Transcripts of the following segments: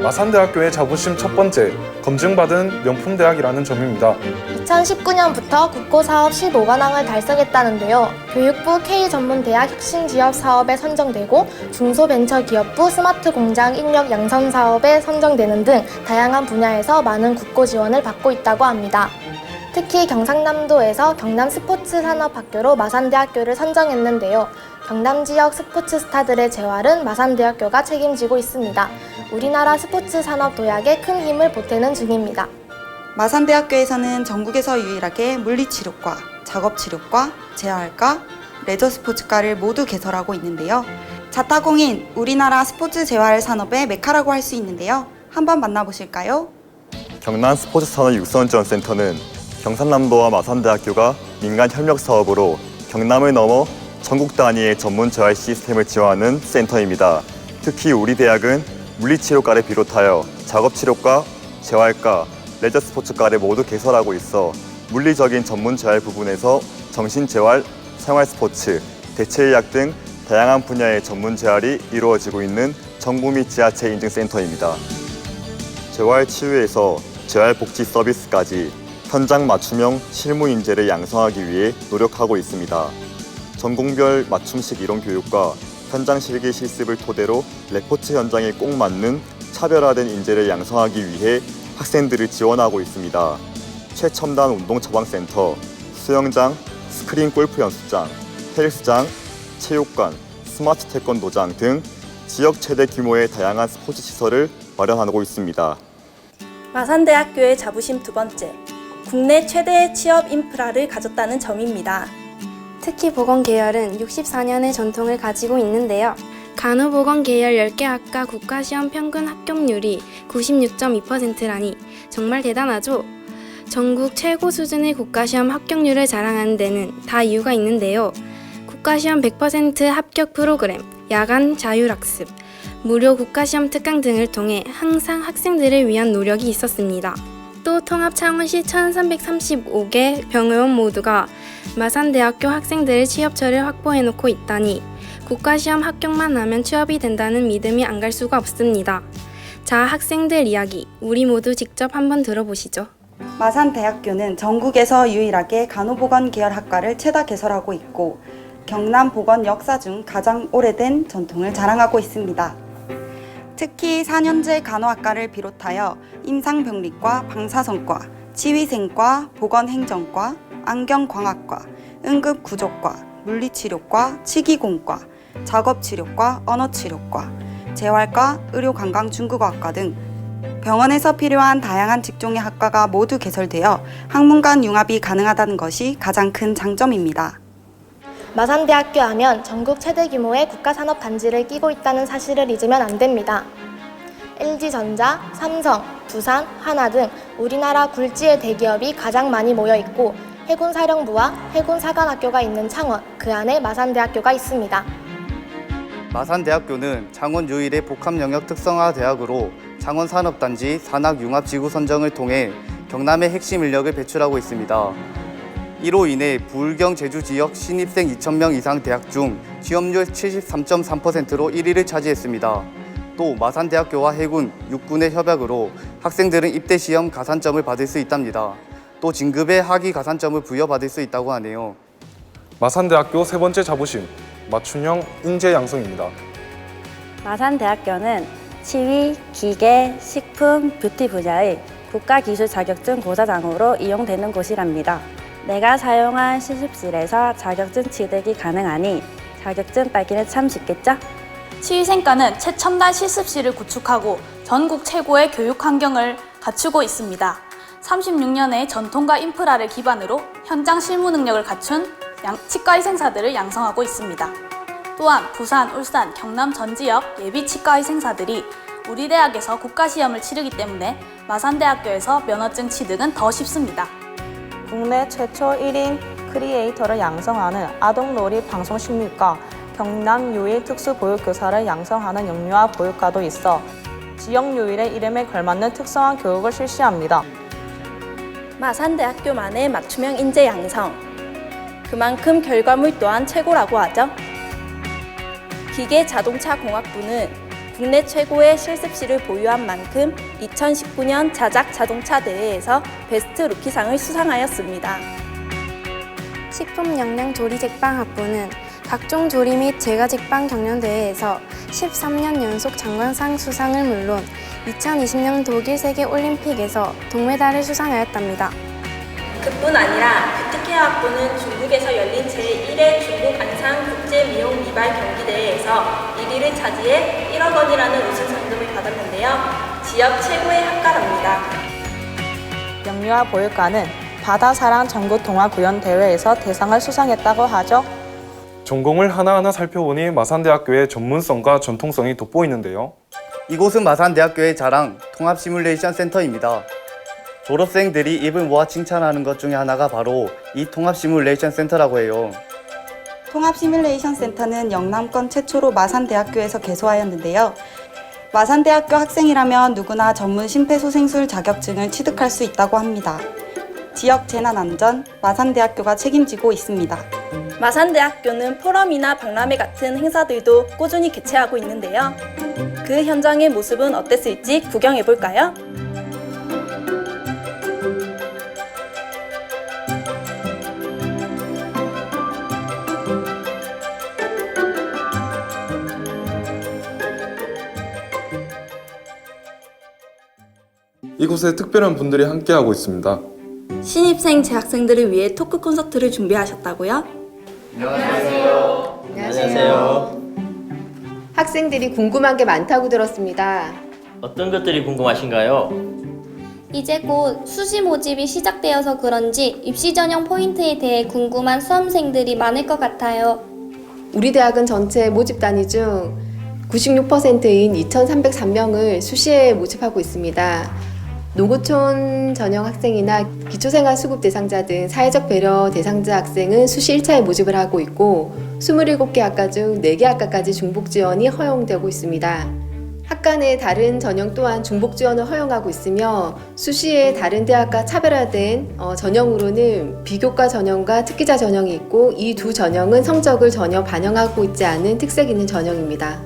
마산대학교의 자부심 첫 번째, 검증받은 명품대학이라는 점입니다. 2019년부터 국고사업 15관왕을 달성했다는데요. 교육부 K전문대학 혁신지역 사업에 선정되고 중소벤처기업부 스마트공장 인력 양성 사업에 선정되는 등 다양한 분야에서 많은 국고 지원을 받고 있다고 합니다. 특히 경상남도에서 경남 스포츠산업학교로 마산대학교를 선정했는데요. 경남 지역 스포츠 스타들의 재활은 마산대학교가 책임지고 있습니다. 우리나라 스포츠 산업 도약에 큰 힘을 보태는 중입니다. 마산대학교에서는 전국에서 유일하게 물리치료과, 작업치료과, 재활과, 레저스포츠과를 모두 개설하고 있는데요. 자타공인 우리나라 스포츠 재활 산업의 메카라고 할 수 있는데요. 한번 만나보실까요? 경남 스포츠산업육선지원센터는 경상남도와 마산대학교가 민간 협력 사업으로 경남을 넘어 전국 단위의 전문 재활 시스템을 지원하는 센터입니다. 특히 우리 대학은 물리치료과를 비롯하여 작업치료과, 재활과, 레저스포츠과를 모두 개설하고 있어 물리적인 전문 재활 부분에서 정신재활, 생활스포츠, 대체의학 등 다양한 분야의 전문 재활이 이루어지고 있는 정부 및 지자체 인증 센터입니다. 재활치유에서 재활복지 서비스까지 현장 맞춤형 실무 인재를 양성하기 위해 노력하고 있습니다. 전공별 맞춤식 이론 교육과 현장 실기 실습을 토대로 레포트 현장에 꼭 맞는 차별화된 인재를 양성하기 위해 학생들을 지원하고 있습니다. 최첨단 운동처방센터, 수영장, 스크린 골프 연습장, 헬스장, 체육관, 스마트 태권도장 등 지역 최대 규모의 다양한 스포츠 시설을 마련하고 있습니다. 마산대학교의 자부심 두 번째, 국내 최대의 취업 인프라를 가졌다는 점입니다. 특히 보건 계열은 64년의 전통을 가지고 있는데요. 간호보건 계열 10개 학과 국가시험 평균 합격률이 96.2%라니 정말 대단하죠? 전국 최고 수준의 국가시험 합격률을 자랑하는 데는 다 이유가 있는데요. 국가시험 100% 합격 프로그램, 야간 자율학습, 무료 국가시험 특강 등을 통해 항상 학생들을 위한 노력이 있었습니다. 또 통합 창원시 1335개 병원 모두가 마산대학교 학생들의 취업처를 확보해놓고 있다니 국가시험 합격만 하면 취업이 된다는 믿음이 안 갈 수가 없습니다. 자, 학생들 이야기 우리 모두 직접 한번 들어보시죠. 마산대학교는 전국에서 유일하게 간호보건 계열 학과를 최다 개설하고 있고 경남 보건 역사 중 가장 오래된 전통을 자랑하고 있습니다. 특히 4년제 간호학과를 비롯하여 임상병리과, 방사선과, 치위생과, 보건행정과, 안경광학과, 응급구조과, 물리치료과, 치기공과, 작업치료과, 언어치료과, 재활과, 의료관광중국어학과 등 병원에서 필요한 다양한 직종의 학과가 모두 개설되어 학문 간 융합이 가능하다는 것이 가장 큰 장점입니다. 마산대학교 하면 전국 최대 규모의 국가산업단지를 끼고 있다는 사실을 잊으면 안 됩니다. LG전자, 삼성, 두산, 하나 등 우리나라 굴지의 대기업이 가장 많이 모여 있고 해군사령부와 해군사관학교가 있는 창원, 그 안에 마산대학교가 있습니다. 마산대학교는 창원 유일의 복합영역 특성화 대학으로 창원산업단지 산학융합지구 선정을 통해 경남의 핵심 인력을 배출하고 있습니다. 이로 인해 부울경 제주 지역 신입생 2,000명 이상 대학 중 취업률 73.3%로 1위를 차지했습니다. 또 마산대학교와 해군, 육군의 협약으로 학생들은 입대 시험 가산점을 받을 수 있답니다. 또 진급의 학위 가산점을 부여받을 수 있다고 하네요. 마산대학교 세 번째 자부심, 맞춤형 인재 양성입니다. 마산대학교는 치위, 기계, 식품, 뷰티 분야의 국가기술 자격증 고사장으로 이용되는 곳이랍니다. 내가 사용한 실습실에서 자격증 취득이 가능하니 자격증 따기는 참 쉽겠죠? 치위생과는 최첨단 실습실을 구축하고 전국 최고의 교육 환경을 갖추고 있습니다. 36년의 전통과 인프라를 기반으로 현장 실무 능력을 갖춘 치과의생사들을 양성하고 있습니다. 또한 부산, 울산, 경남 전 지역 예비 치과의생사들이 우리 대학에서 국가시험을 치르기 때문에 마산대학교에서 면허증 취득은 더 쉽습니다. 국내 최초 1인 크리에이터를 양성하는 아동놀이 방송식물과 경남 유일 특수보육교사를 양성하는 영유아 보육과도 있어 지역 유일의 이름에 걸맞는 특성화 교육을 실시합니다. 마산대학교만의 맞춤형 인재 양성. 그만큼 결과물 또한 최고라고 하죠. 기계자동차공학부는 국내 최고의 실습실을 보유한 만큼 2019년 자작 자동차 대회에서 베스트 루키상을 수상하였습니다. 식품영양조리제빵학부는 각종 조리 및 제과제빵 경연대회에서 13년 연속 장관상 수상을 물론 2020년 독일 세계올림픽에서 동메달을 수상하였답니다. 그뿐 아니라 뷰티케어 학부는 중국에서 열린 제1회 중국 안산 국제미용 미발 경기대회에서 1위를 차지해 1억 원이라는 우승 상금을 받았는데요. 지역 최고의 학과랍니다. 영유아 보육과는 바다사랑 전국동아구연대회에서 대상을 수상했다고 하죠. 전공을 하나하나 살펴보니 마산대학교의 전문성과 전통성이 돋보이는데요. 이곳은 마산대학교의 자랑 통합 시뮬레이션 센터입니다. 졸업생들이 입을 모아 칭찬하는 것 중에 하나가 바로 이 통합 시뮬레이션 센터라고 해요. 통합 시뮬레이션 센터는 영남권 최초로 마산대학교에서 개소하였는데요. 마산대학교 학생이라면 누구나 전문 심폐소생술 자격증을 취득할 수 있다고 합니다. 지역 재난안전 마산대학교가 책임지고 있습니다. 마산대학교는 포럼이나 박람회 같은 행사들도 꾸준히 개최하고 있는데요. 그 현장의 모습은 어땠을지 구경해볼까요? 이곳에 특별한 분들이 함께하고 있습니다. 신입생 재학생들을 위해 토크 콘서트를 준비하셨다고요? 안녕하세요. 학생들이 궁금한 게 많다고 들었습니다. 어떤 것들이 궁금하신가요? 이제 곧 수시 모집이 시작되어서 그런지 입시 전형 포인트에 대해 궁금한 수험생들이 많을 것 같아요. 우리 대학은 전체 모집 단위 중 96%인 2,303명을 수시에 모집하고 있습니다. 농어촌 전형 학생이나 기초생활수급 대상자 등 사회적 배려 대상자 학생은 수시 1차에 모집을 하고 있고 27개 학과 중 4개 학과까지 중복 지원이 허용되고 있습니다. 학과 내 다른 전형 또한 중복 지원을 허용하고 있으며 수시에 다른 대학과 차별화된 전형으로는 비교과 전형과 특기자 전형이 있고 이 두 전형은 성적을 전혀 반영하고 있지 않은 특색 있는 전형입니다.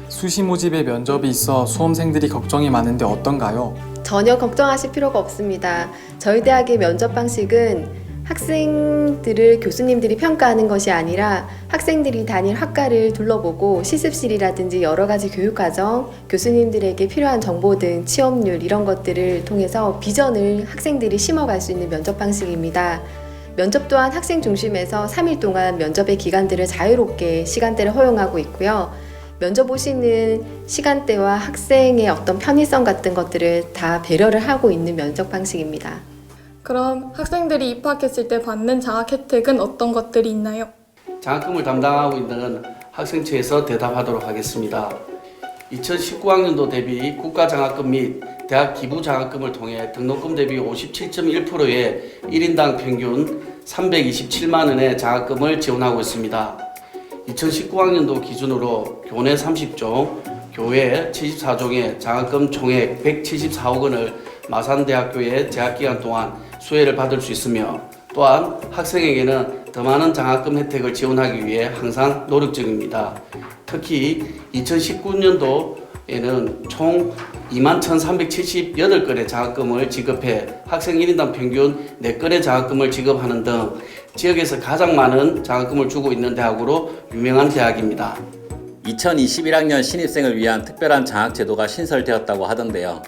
수시 모집에 면접이 있어 수험생들이 걱정이 많은데 어떤가요? 전혀 걱정하실 필요가 없습니다. 저희 대학의 면접 방식은 학생들을 교수님들이 평가하는 것이 아니라 학생들이 다닐 학과를 둘러보고 실습실이라든지 여러 가지 교육과정, 교수님들에게 필요한 정보 등 취업률 이런 것들을 통해서 비전을 학생들이 심어갈 수 있는 면접 방식입니다. 면접 또한 학생 중심에서 3일 동안 면접의 기간들을 자유롭게 시간대를 허용하고 있고요. 면접 오시는 시간대와 학생의 어떤 편의성 같은 것들을 다 배려를 하고 있는 면접 방식입니다. 그럼 학생들이 입학했을 때 받는 장학 혜택은 어떤 것들이 있나요? 장학금을 담당하고 있는 학생처에서 대답하도록 하겠습니다. 2019학년도 대비 국가장학금 및 대학 기부장학금을 통해 등록금 대비 57.1%의 1인당 평균 327만 원의 장학금을 지원하고 있습니다. 2019학년도 기준으로 교내 30종, 교외 74종의 장학금 총액 174억 원을 마산대학교의 재학기간 동안 수혜를 받을 수 있으며 또한 학생에게는 더 많은 장학금 혜택을 지원하기 위해 항상 노력 중입니다. 특히 2019년도에는 총 21,378건의 장학금을 지급해 학생 1인당 평균 4건의 장학금을 지급하는 등 지역에서 가장 많은 장학금을 주고 있는 대학으로 유명한 대학입니다. 2021학년 신입생을 위한 특별한 장학 제도가 신설되었다고 하던데요.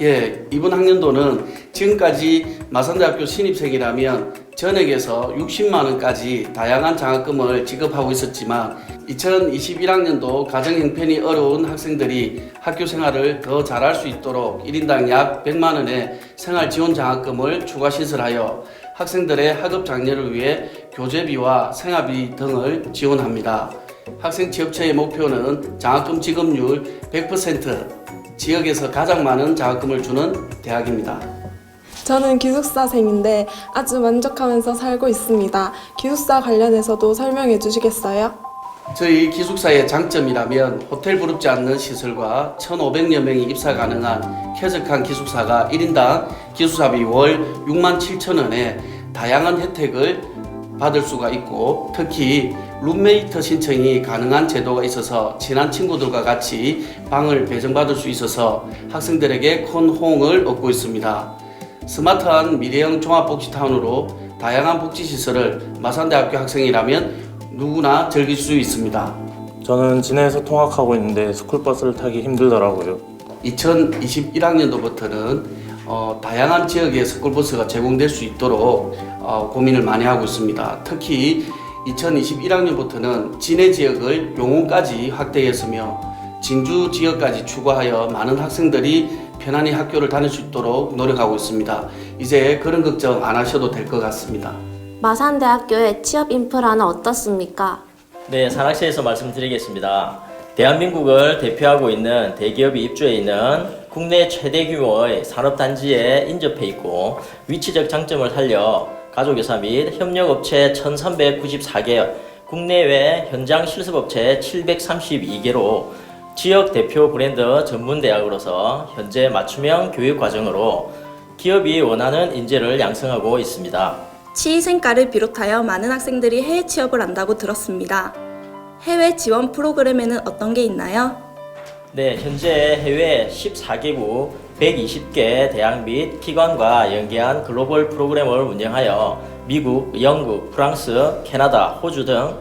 예, 이번 학년도는 지금까지 마산대학교 신입생이라면 전액에서 60만 원까지 다양한 장학금을 지급하고 있었지만 2021학년도 가정 형편이 어려운 학생들이 학교 생활을 더 잘할 수 있도록 1인당 약 100만 원의 생활 지원 장학금을 추가 신설하여 학생들의 학업 장려를 위해 교재비와 생활비 등을 지원합니다. 학생 취업처의 목표는 장학금 지급률 100%, 지역에서 가장 많은 장학금을 주는 대학입니다. 저는 기숙사생인데 아주 만족하면서 살고 있습니다. 기숙사 관련해서도 설명해 주시겠어요? 저희 기숙사의 장점이라면 호텔 부럽지 않는 시설과 1,500여 명이 입사 가능한 쾌적한 기숙사가 1인당 기숙사비 월 6만 7천 원에 다양한 혜택을 받을 수가 있고 특히 룸메이트 신청이 가능한 제도가 있어서 친한 친구들과 같이 방을 배정받을 수 있어서 학생들에게 큰 호응을 얻고 있습니다. 스마트한 미래형 종합복지타운으로 다양한 복지시설을 마산대학교 학생이라면 누구나 즐길 수 있습니다. 저는 진해에서 통학하고 있는데 스쿨버스를 타기 힘들더라고요. 2021학년도부터는 다양한 지역에 스쿨버스가 제공될 수 있도록 고민을 많이 하고 있습니다. 특히 2021학년부터는 진해 지역을 용원까지 확대했으며 진주 지역까지 추가하여 많은 학생들이 편안히 학교를 다닐 수 있도록 노력하고 있습니다. 이제 그런 걱정 안 하셔도 될 것 같습니다. 마산대학교의 취업 인프라는 어떻습니까? 네, 산학시에서 말씀드리겠습니다. 대한민국을 대표하고 있는 대기업이 입주해 있는 국내 최대 규모의 산업단지에 인접해 있고 위치적 장점을 살려 가족회사 및 협력업체 1394개, 국내외 현장 실습업체 732개로 지역 대표 브랜드 전문대학으로서 현재 맞춤형 교육과정으로 기업이 원하는 인재를 양성하고 있습니다. 취준생과를 비롯하여 많은 학생들이 해외 취업을 한다고 들었습니다. 해외 지원 프로그램에는 어떤 게 있나요? 네, 현재 해외 14개국 120개 대학 및 기관과 연계한 글로벌 프로그램을 운영하여 미국, 영국, 프랑스, 캐나다, 호주 등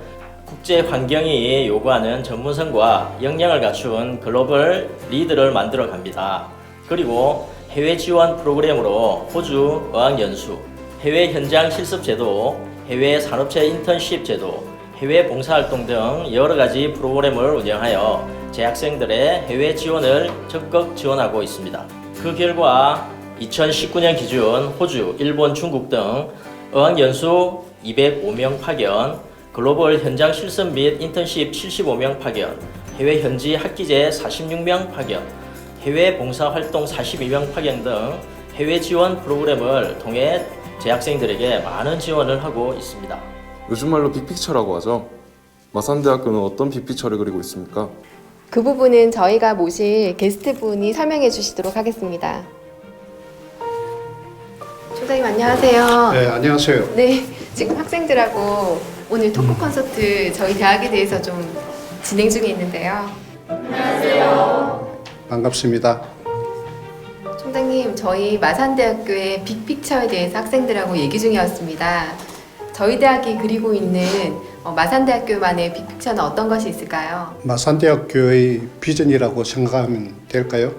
국제 환경이 요구하는 전문성과 역량을 갖춘 글로벌 리드를 만들어 갑니다. 그리고 해외 지원 프로그램으로 호주 어학연수, 해외 현장 실습 제도, 해외 산업체 인턴십 제도, 해외 봉사활동 등 여러 가지 프로그램을 운영하여 재학생들의 해외 지원을 적극 지원하고 있습니다. 그 결과 2019년 기준 호주, 일본, 중국 등 어학연수 205명 파견, 글로벌 현장 실습 및 인턴십 75명 파견, 해외 현지 학기제 46명 파견, 해외 봉사활동 42명 파견 등 해외 지원 프로그램을 통해 재학생들에게 많은 지원을 하고 있습니다. 요즘 말로 빅픽처라고 하죠. 마산대학교는 어떤 빅픽처를 그리고 있습니까? 그 부분은 저희가 모실 게스트분이 설명해 주시도록 하겠습니다. 총장님 안녕하세요. 네, 안녕하세요. 네, 지금 학생들하고 오늘 토크 콘서트 저희 대학에 대해서 좀 진행 중에 있는데요. 안녕하세요. 반갑습니다. 총장님, 저희 마산대학교의 빅픽처에 대해서 학생들하고 얘기 중이었습니다. 저희 대학이 그리고 있는 마산대학교만의 빅픽처는 어떤 것이 있을까요? 마산대학교의 비전이라고 생각하면 될까요?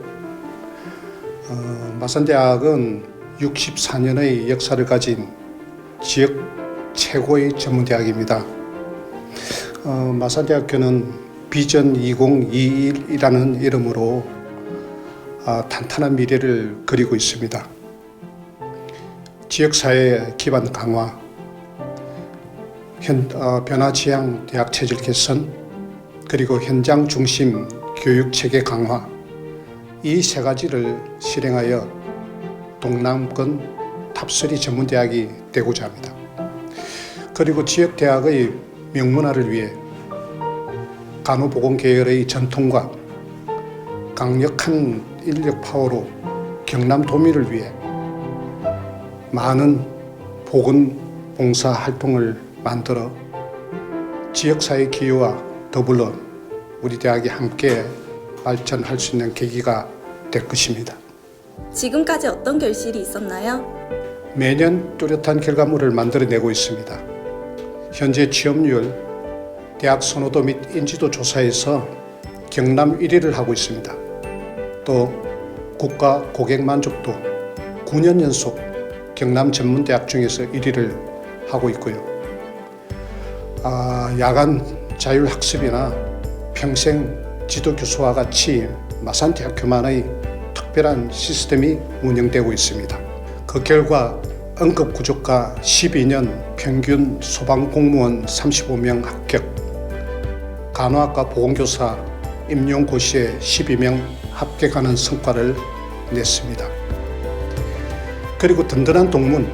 마산대학은 64년의 역사를 가진 지역 최고의 전문대학입니다. 마산대학교는 비전 2021이라는 이름으로 탄탄한 미래를 그리고 있습니다. 지역사회 기반 강화, 변화 지향 대학 체질 개선, 그리고 현장 중심 교육 체계 강화, 이 세 가지를 실행하여 동남권 탑3 전문대학이 되고자 합니다. 그리고 지역대학의 명문화를 위해 간호보건 계열의 전통과 강력한 인력 파워로 경남 도민을 위해 많은 보건 봉사 활동을 만들어 지역사회 기여와 더불어 우리 대학이 함께 발전할 수 있는 계기가 될 것입니다. 지금까지 어떤 결실이 있었나요? 매년 뚜렷한 결과물을 만들어내고 있습니다. 현재 취업률, 대학 선호도 및 인지도 조사에서 경남 1위를 하고 있습니다. 또 국가 고객 만족도 9년 연속 경남 전문대학 중에서 1위를 하고 있고요. 야간 자율학습이나 평생 지도교수와 같이 마산대학교만의 특별한 시스템이 운영되고 있습니다. 그 결과 응급구조과 12년 평균 소방공무원 35명 합격, 간호학과 보건교사 임용고시에 12명 합격하는 성과를 냈습니다. 그리고 든든한 동문,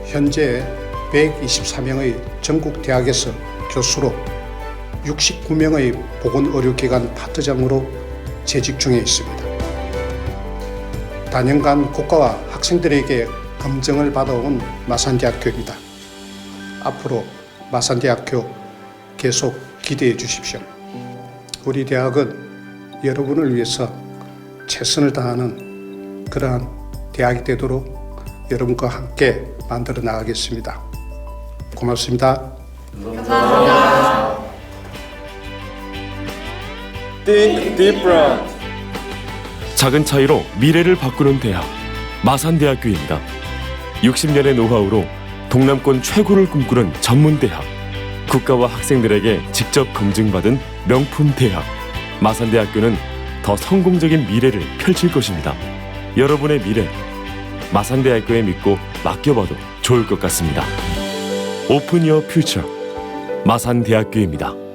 현재 124명의 전국 대학에서 교수로 69명의 보건의료기관 파트장으로 재직 중에 있습니다. 단연간 국가와 학생들에게 검증을 받아온 마산대학교입니다. 앞으로 마산대학교 계속 기대해 주십시오. 우리 대학은 여러분을 위해서 최선을 다하는 그러한 대학이 되도록 여러분과 함께 만들어 나가겠습니다. 고맙습니다. 감사합니다. Think different. 작은 차이로 미래를 바꾸는 대학 마산대학교입니다. 60년의 노하우로 동남권 최고를 꿈꾸는 전문대학, 국가와 학생들에게 직접 검증받은 명품 대학 마산대학교는 더 성공적인 미래를 펼칠 것입니다. 여러분의 미래 마산대학교에 믿고 맡겨봐도 좋을 것 같습니다. 오픈 유어 퓨처 마산대학교입니다.